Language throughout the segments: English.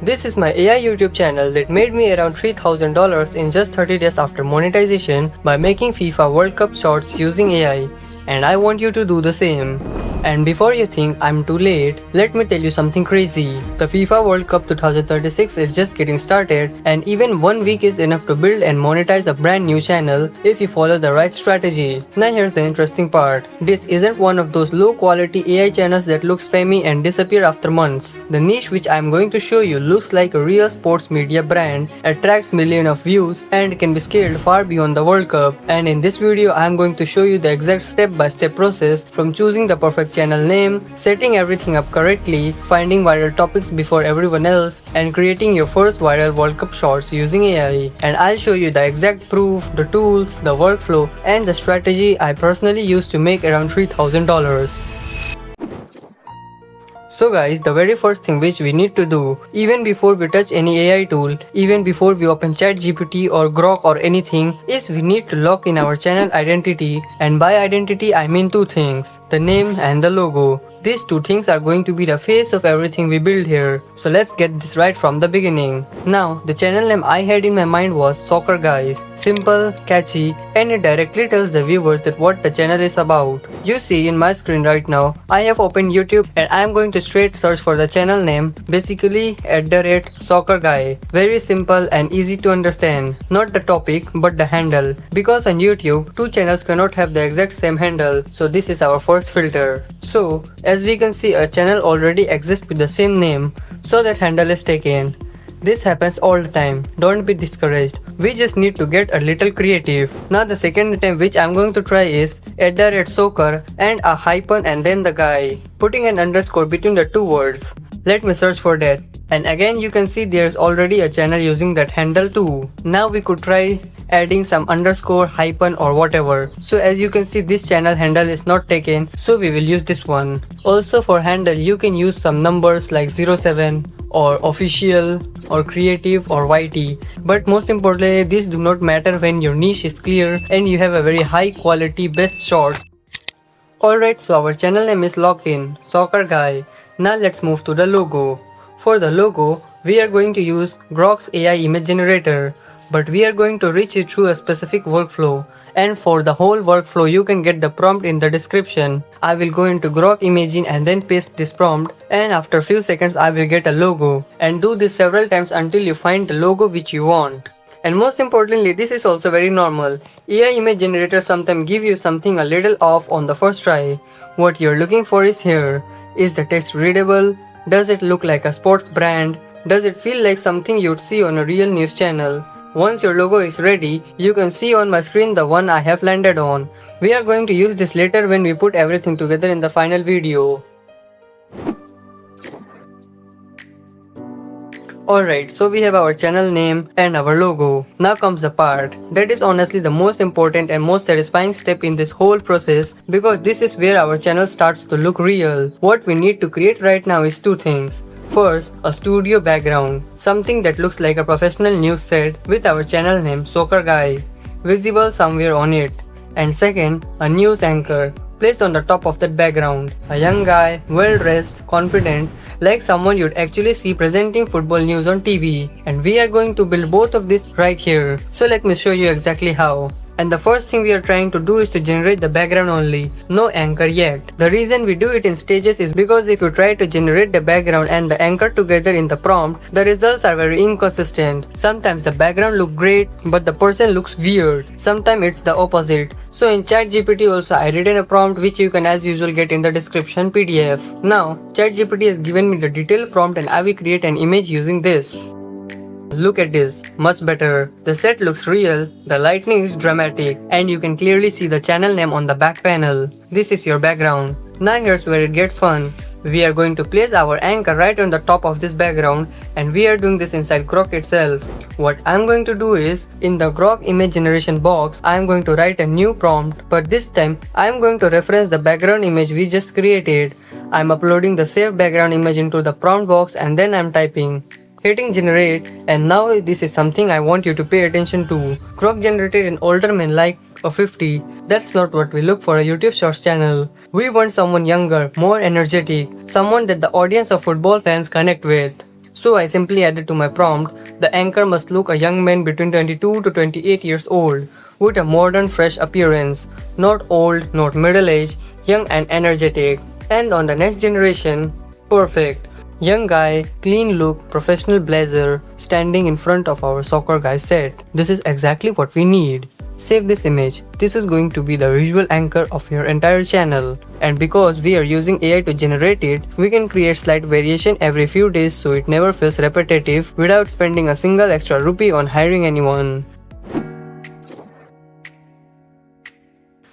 This is my AI YouTube channel that made me around $3,000 in just 30 days after monetization by making FIFA World Cup shorts using AI, and I want you to do the same. And before you think I'm too late, let me tell you something crazy. The FIFA World Cup 2036 is just getting started, and even 1 week is enough to build and monetize a brand new channel if you follow the right strategy. Now here's the interesting part. This isn't one of those low quality AI channels that look spammy and disappear after months. The niche which I'm going to show you looks like a real sports media brand, attracts millions of views, and can be scaled far beyond the World Cup. And in this video I'm going to show you the exact step-by-step process from choosing the perfect channel name, setting everything up correctly, finding viral topics before everyone else, and creating your first viral World Cup shorts using AI. And I'll show you the exact proof, the tools, the workflow, and the strategy I personally used to make around $3,000. So guys, the very first thing which we need to do, even before we touch any AI tool, even before we open ChatGPT or Grok or anything, is we need to lock in our channel identity, and by identity I mean two things, the name and the logo. These two things are going to be the face of everything we build here. So let's get this right from the beginning. Now, the channel name I had in my mind was Soccer Guys. Simple, catchy, and it directly tells the viewers that what the channel is about. You see in my screen right now, I have opened YouTube and I am going to straight search for the channel name, basically @Soccer Guy. Very simple and easy to understand. Not the topic, but the handle. Because on YouTube, two channels cannot have the exact same handle, so this is our first filter. So, as we can see, a channel already exists with the same name, so that handle is taken. This happens all the time, don't be discouraged. We just need to get a little creative. Now the second attempt which I'm going to try is @soccer and a hyphen and then the guy, putting an underscore between the two words. Let me search for that. And again you can see there's already a channel using that handle too. Now we could try adding some underscore, hyphen or whatever. So as you can see, this channel handle is not taken, so we will use this one. Also for handle you can use some numbers like 07 or official or creative or YT. But most importantly, these do not matter when your niche is clear and you have a very high quality best shorts. Alright, so our channel name is locked in, Soccer Guy. Now let's move to the logo. For the logo, we are going to use Grok's AI image generator, but we are going to reach it through a specific workflow. And for the whole workflow, you can get the prompt in the description. I will go into Grok Imaging and then paste this prompt, and after few seconds I will get a logo. And do this several times until you find the logo which you want. And most importantly, this is also very normal. AI image generators sometimes give you something a little off on the first try. What you're looking for is here. Is the text readable? Does it look like a sports brand? Does it feel like something you'd see on a real news channel? Once your logo is ready, you can see on my screen the one I have landed on. We are going to use this later when we put everything together in the final video. Alright, so we have our channel name and our logo. Now comes the part that is honestly the most important and most satisfying step in this whole process, because this is where our channel starts to look real. What we need to create right now is two things. First, a studio background, something that looks like a professional news set with our channel name Soccer Guy visible somewhere on it. And second, a news anchor placed on the top of that background. A young guy, well dressed, confident, like someone you'd actually see presenting football news on TV. And we are going to build both of this right here. So let me show you exactly how. And the first thing we are trying to do is to generate the background only, no anchor yet. The reason we do it in stages is because if you try to generate the background and the anchor together in the prompt, the results are very inconsistent. Sometimes the background looks great, but the person looks weird. Sometimes it's the opposite. So in ChatGPT also I written a prompt which you can as usual get in the description PDF. Now ChatGPT has given me the detailed prompt and I will create an image using this. Look at this, much better. The set looks real, the lighting is dramatic, and you can clearly see the channel name on the back panel. This is your background. Now here's where it gets fun. We are going to place our anchor right on the top of this background, and we are doing this inside Grok itself. What I'm going to do is, in the Grok image generation box, I'm going to write a new prompt, but this time I'm going to reference the background image we just created. I'm uploading the saved background image into the prompt box and then I'm typing. Hitting generate, and now this is something I want you to pay attention to. Grok generated an older man like a 50. That's not what we look for a YouTube Shorts channel. We want someone younger, more energetic, someone that the audience of football fans connect with. So I simply added to my prompt, the anchor must look a young man between 22 to 28 years old, with a modern fresh appearance, not old, not middle-aged, young and energetic. And on the next generation, perfect. Young guy, clean look, professional blazer, standing in front of our soccer guy set. This is exactly what we need. Save this image. This is going to be the visual anchor of your entire channel. And because we are using AI to generate it, we can create slight variation every few days so it never feels repetitive without spending a single extra rupee on hiring anyone.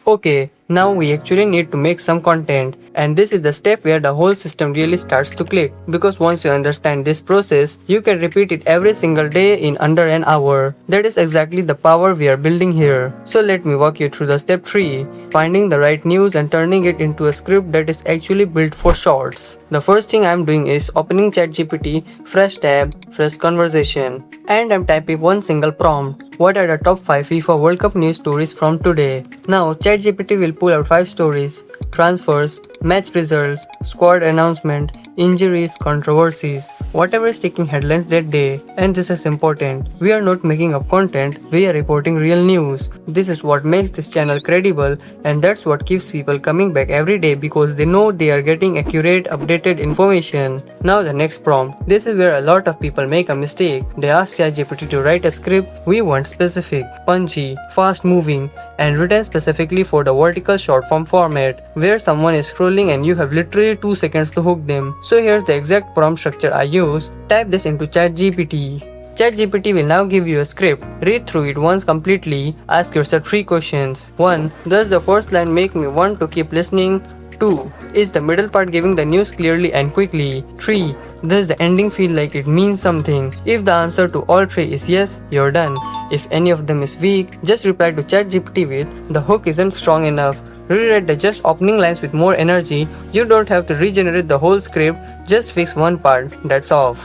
Okay, now we actually need to make some content, and this is the step where the whole system really starts to click, because once you understand this process, you can repeat it every single day in under an hour. That is exactly the power we are building here. So let me walk you through the step 3, finding the right news and turning it into a script that is actually built for shorts. The first thing I'm doing is opening ChatGPT, fresh tab, fresh conversation, and I'm typing one single prompt. What are the top 5 FIFA World Cup news stories from today? Now, ChatGPT will pull out 5 stories: transfers, match results, squad announcement, injuries, controversies, whatever is taking headlines that day. And this is important. We are not making up content, we are reporting real news. This is what makes this channel credible, and that's what keeps people coming back every day because they know they are getting accurate, updated information. Now the next prompt. This is where a lot of people make a mistake. They ask ChatGPT to write a script. We want specific, punchy, fast moving, and written specifically for the vertical short form format, where someone is scrolling and you have literally 2 seconds to hook them. So here's the exact prompt structure I use. Type this into ChatGPT. ChatGPT will now give you a script. Read through it once completely. Ask yourself 3 questions. 1. Does the first line make me want to keep listening? 2. Is the middle part giving the news clearly and quickly? 3. Does the ending feel like it means something? If the answer to all 3 is yes, you're done. If any of them is weak, just reply to ChatGPT with, the hook isn't strong enough. Rewrite the just opening lines with more energy. You don't have to regenerate the whole script, just fix one part, that's all.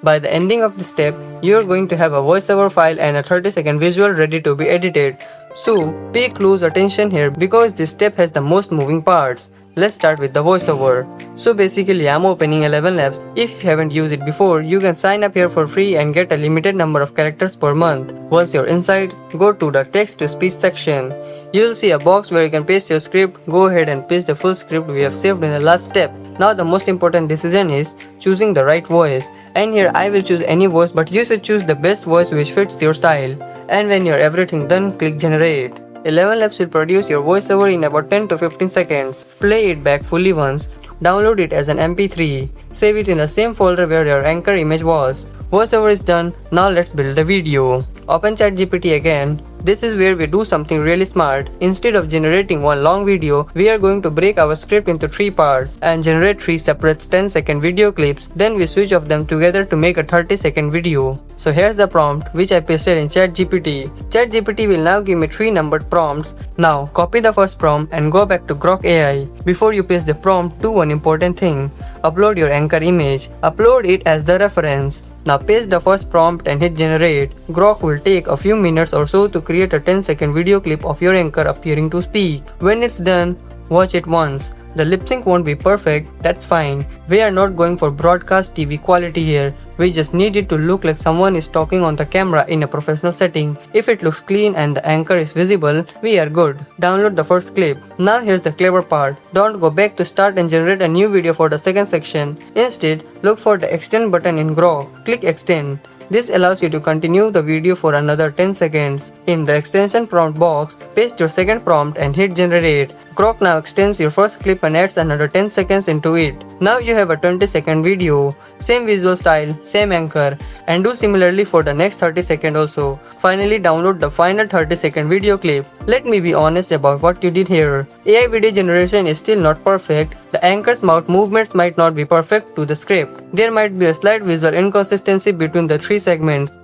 By the ending of the step, you are going to have a voiceover file and a 30-second visual ready to be edited. So, pay close attention here because this step has the most moving parts. Let's start with the voiceover. So basically I'm opening 11 Labs. If you haven't used it before, you can sign up here for free and get a limited number of characters per month. Once you're inside, go to the text to speech section. You'll see a box where you can paste your script. Go ahead and paste the full script we have saved in the last step. Now the most important decision is choosing the right voice. And here I will choose any voice, but you should choose the best voice which fits your style. And when you're everything done, click generate. 11 Labs will produce your voiceover in about 10 to 15 seconds. Play it back fully once. Download it as an MP3. Save it in the same folder where your anchor image was. Voiceover is done. Now let's build the video. Open ChatGPT again. This is where we do something really smart. Instead of generating one long video, we are going to break our script into 3 parts and generate 3 separate 10-second video clips. Then we switch off them together to make a 30-second video. So here's the prompt which I pasted in ChatGPT. ChatGPT will now give me 3 numbered prompts. Now copy the first prompt and go back to Grok AI. Before you paste the prompt, do one important thing. Upload your anchor image. Upload it as the reference. Now paste the first prompt and hit generate. Grok will take a few minutes or so to create a 10-second video clip of your anchor appearing to speak. When it's done, watch it once. The lip sync won't be perfect, that's fine. We are not going for broadcast TV quality here. We just need it to look like someone is talking on the camera in a professional setting. If it looks clean and the anchor is visible, we are good. Download the first clip. Now here's the clever part. Don't go back to start and generate a new video for the second section. Instead, look for the extend button in Grok. Click extend. This allows you to continue the video for another 10 seconds. In the extension prompt box, paste your second prompt and hit generate. Grok now extends your first clip and adds another 10 seconds into it. Now you have a 20-second video. Same visual style, same anchor, and do similarly for the next 30 seconds also. Finally, download the final 30-second video clip. Let me be honest about what you did here. AI video generation is still not perfect. The anchor's mouth movements might not be perfect to the script. There might be a slight visual inconsistency between the 3 segments.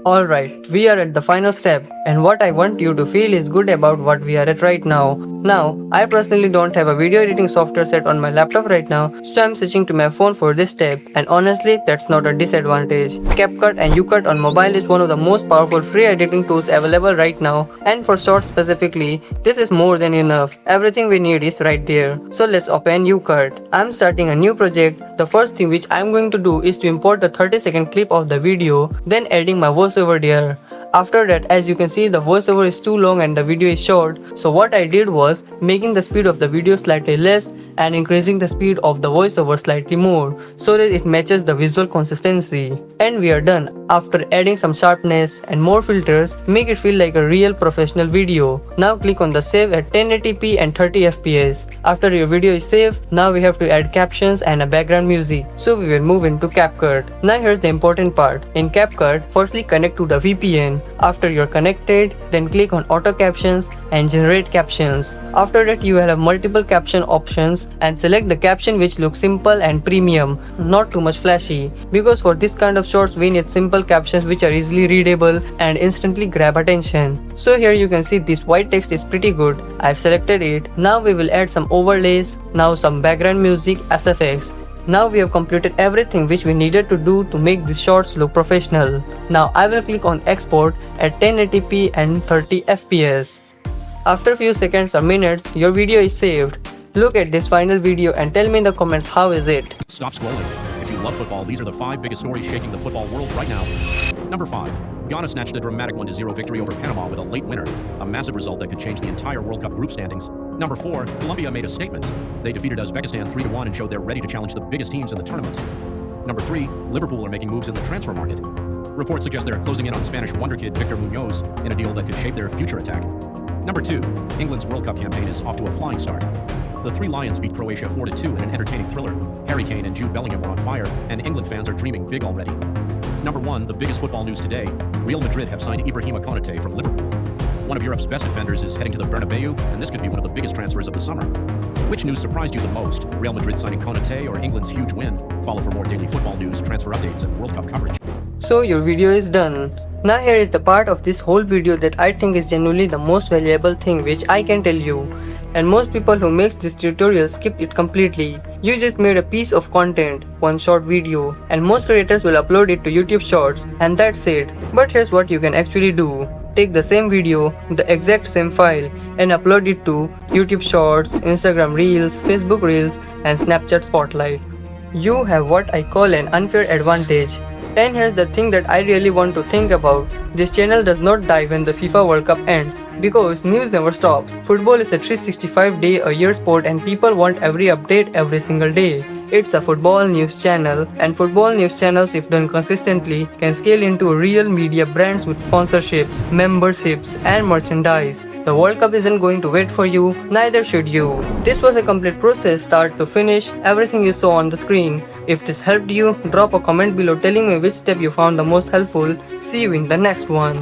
Alright, we are at the final step, and what I want you to feel is good about what we are at right now. Now, I personally don't have a video editing software set on my laptop right now, so I'm switching to my phone for this step, and honestly, that's not a disadvantage. CapCut and UCut on mobile is one of the most powerful free editing tools available right now, and for shorts specifically, this is more than enough. Everything we need is right there. So let's open UCut. I'm starting a new project. The first thing which I'm going to do is to import the 30-second clip of the video, then adding my voice over there. After that, as you can see, the voiceover is too long and the video is short, so what I did was making the speed of the video slightly less and increasing the speed of the voiceover slightly more so that it matches the visual consistency. And we are done. After adding some sharpness and more filters, make it feel like a real professional video. Now click on the save at 1080p and 30fps. After your video is saved, now we have to add captions and a background music, so we will move into CapCut. Now here's the important part. In CapCut, firstly connect to the VPN. After you're connected, then click on auto captions and generate captions. After that, you will have multiple caption options and select the caption which looks simple and premium, not too much flashy, because for this kind of shorts we need simple captions which are easily readable and instantly grab attention. So here you can see this white text is pretty good. I've selected it. Now we will add some overlays, now some background music, SFX. Now we have completed everything which we needed to do to make these shorts look professional. Now I will click on export at 1080p and 30fps. After few seconds or minutes, your video is saved. Look at this final video and tell me in the comments how is it. Stop scrolling. If you love football, these are the 5 biggest stories shaking the football world right now. Number 5. Ghana snatched a dramatic 1-0 victory over Panama with a late winner, a massive result that could change the entire World Cup group standings. Number 4. Colombia made a statement. They defeated Uzbekistan 3-1 and showed they're ready to challenge the biggest teams in the tournament. Number 3. Liverpool are making moves in the transfer market. Reports suggest they're closing in on Spanish wonderkid Victor Munoz in a deal that could shape their future attack. Number 2. England's World Cup campaign is off to a flying start. The Three Lions beat Croatia 4-2 in an entertaining thriller. Harry Kane and Jude Bellingham were on fire, and England fans are dreaming big already. Number 1. The biggest football news today. Real Madrid have signed Ibrahima Konate from Liverpool. One of Europe's best defenders is heading to the Bernabeu, and this could be one of the biggest transfers of the summer. Which news surprised you the most? Real Madrid signing Konate or England's huge win? Follow for more daily football news, transfer updates, and World Cup coverage. So your video is done. Now here is the part of this whole video that I think is genuinely the most valuable thing which I can tell you. And most people who makes this tutorial skip it completely. You just made a piece of content, one short video, and most creators will upload it to YouTube Shorts, and that's it. But here's what you can actually do. Take the same video, the exact same file, and upload it to YouTube Shorts, Instagram Reels, Facebook Reels, and Snapchat Spotlight. You have what I call an unfair advantage. And here's the thing that I really want to think about. This channel does not die when the FIFA World Cup ends, because news never stops. Football is a 365-day-a-year sport and people want every update every single day. It's a football news channel, and football news channels, if done consistently, can scale into real media brands with sponsorships, memberships, and merchandise. The World Cup isn't going to wait for you, neither should you. This was a complete process, start to finish, everything you saw on the screen. If this helped you, drop a comment below telling me which step you found the most helpful. See you in the next one.